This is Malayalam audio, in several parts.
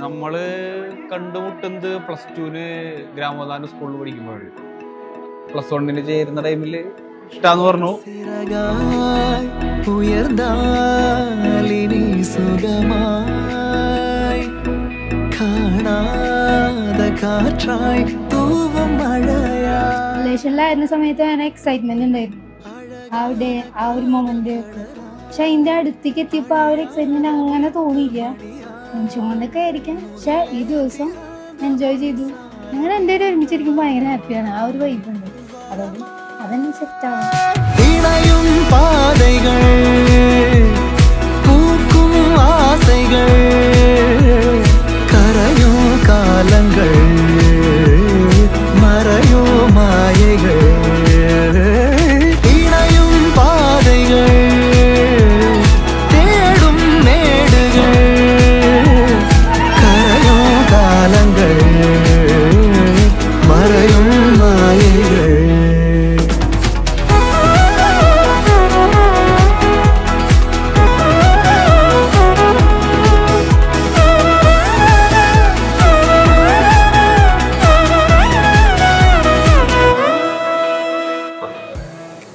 നമ്മള് കണ്ടുമുട്ടുന്നത് +2 ഗ്രാമോദാന സ്കൂളിൽ പഠിക്കുമ്പോഴാണ്. +1 ചേരുന്ന ടൈമില് ഇഷ്ടാന്ന് പറഞ്ഞു. റിലേഷനിലായിരുന്ന സമയത്ത് ഞാൻ എക്സൈറ്റ്മെന്റ് ഉണ്ടായിരുന്നു, ആ ഒരു മൊമെന്റ് ഒക്കെ. പക്ഷെ അതിന്റെ അടുത്തേക്ക് എത്തിയപ്പോ ആ ഒരു എക്സൈറ്റ്മെന്റ് അങ്ങനെ തോന്നിയില്ല. ടെൻഷൻ കൊണ്ടൊക്കെ ആയിരിക്കാം, പക്ഷെ ഈ ദിവസം എൻജോയ് ചെയ്തു. അങ്ങനെ എൻ്റെ ഒരുമിച്ചിരിക്കുമ്പോൾ ഭയങ്കര ഹാപ്പിയാണ്. ആ ഒരു വൈബ് ഉണ്ട്, അതുകൊണ്ട് അതെന്നെ സെറ്റാണ്.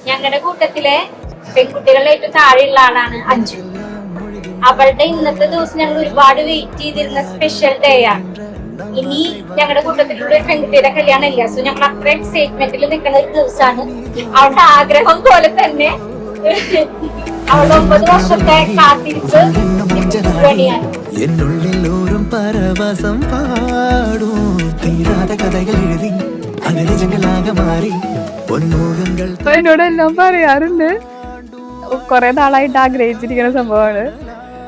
ഞങ്ങളുടെ കൂട്ടത്തിലെ പെൺകുട്ടികളുടെ ഏറ്റവും താഴെയുള്ള ആളാണ് അഞ്ജു. അവളുടെ ഇന്നത്തെ ദിവസം ഞങ്ങൾ ഒരുപാട് വെയിറ്റ് ചെയ്തിരുന്ന സ്പെഷ്യൽ ഡേ ആണ്. ഇനി ഞങ്ങളുടെ കൂട്ടത്തിലുള്ള ഒരു പെൺകുട്ടിയുടെ കല്യാണം ഇല്ല. സോ ഞങ്ങൾ അത്ര എക്സൈറ്റ്മെന്റിൽ നിൽക്കുന്ന ഒരു ദിവസമാണ്. അവളുടെ ആഗ്രഹം പോലെ തന്നെ അവളുടെ 9 വർഷത്തെ കാത്തിരിപ്പ് വേണ്ടിയാണ്. എന്നുള്ളിലോരും പരവസം പാടും തീരാതെ കഥകൾ എഴുതി അങ്ങനെ ജംഗലാകെ മാറി പൊന്മുഖങ്ങൾ. എന്നോടെല്ലാം പറയാറുണ്ട്, കുറെ നാളായിട്ട് ആഗ്രഹിച്ചിരിക്കുന്ന സംഭവമാണ്.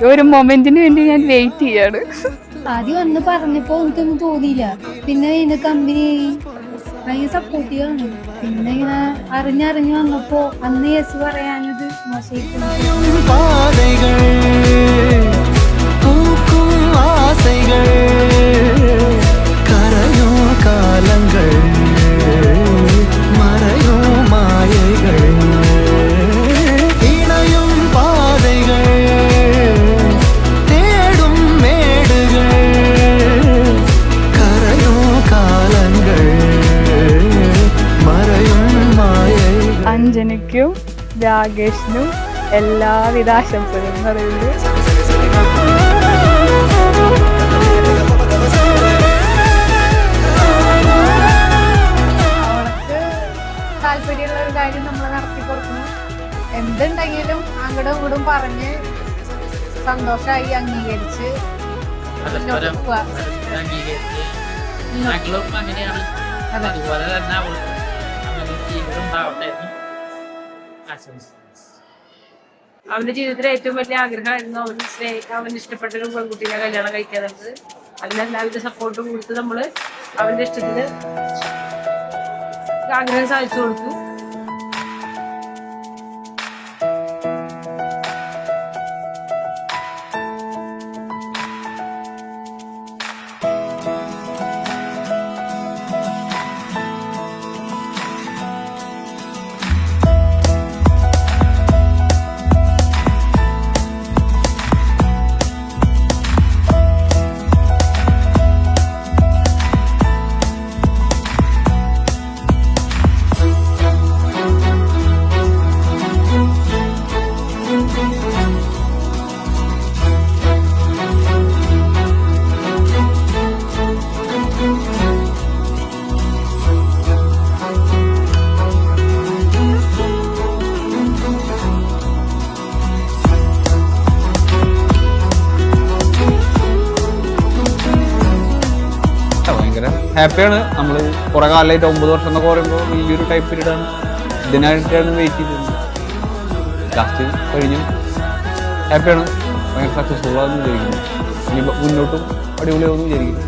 ഒരു മൊമെന്റിന് വേണ്ടി ഞാൻ വെയിറ്റ് ചെയ്യാണ്. ആദ്യം വന്ന് പറഞ്ഞപ്പോ എനിക്കൊന്നും തോന്നിയില്ല, പിന്നെ ഇതിന്റെ കമ്പനി ഭയങ്കര സപ്പോർട്ടീവാണ്. പിന്നെ ഇങ്ങനെ അറിഞ്ഞറിഞ്ഞു വന്നപ്പോ അന്ന് യെസ് പറയാനത് മോശമായിട്ടുണ്ട്. അഞ്ജനയ്ക്കും രാകേഷിനും എല്ലാവിധ ആശംസകളും പറയുന്നത്. അവൾക്ക് താല്പര്യമുള്ള ഒരു കാര്യം നമ്മൾ നടത്തി കൊടുക്കുന്നു. എന്തുണ്ടെങ്കിലും അങ്ങോട്ടും ഇങ്ങോട്ടും പറഞ്ഞ് സന്തോഷമായി അംഗീകരിച്ച് അതുപോലെ തന്നെ അവന്റെ ജീവിതത്തിലെ ഏറ്റവും വലിയ ആഗ്രഹമായിരുന്നു അവന് ഇഷ്ടപ്പെട്ട ഒരു പെൺകുട്ടീനെ കല്യാണം കഴിക്കാറുണ്ട്. അതിനെല്ലാവിധ സപ്പോർട്ടും കൊടുത്ത് നമ്മള് അവന്റെ ഇഷ്ടത്തിന് ആഗ്രഹം സാധിച്ചു കൊടുത്തു. ഹാപ്പിയാണ്. നമ്മൾ കുറെ കാലമായിട്ട് 9 വർഷം എന്നൊക്കെ പറയുമ്പോൾ വലിയൊരു ടൈം പീരീഡാണ്. ഇതിനായിട്ടാണ് വെയിറ്റ് ചെയ്തിരുന്നത്. ലാസ്റ്റ് കഴിഞ്ഞു. ഹാപ്പിയാണ്. ഭയങ്കര സക്സസ്ഫുൾ ആണെന്ന് വിചാരിക്കുന്നു. ഇനി മുന്നോട്ടും അടിപൊളിയാവുമെന്ന് വിചാരിക്കുന്നു.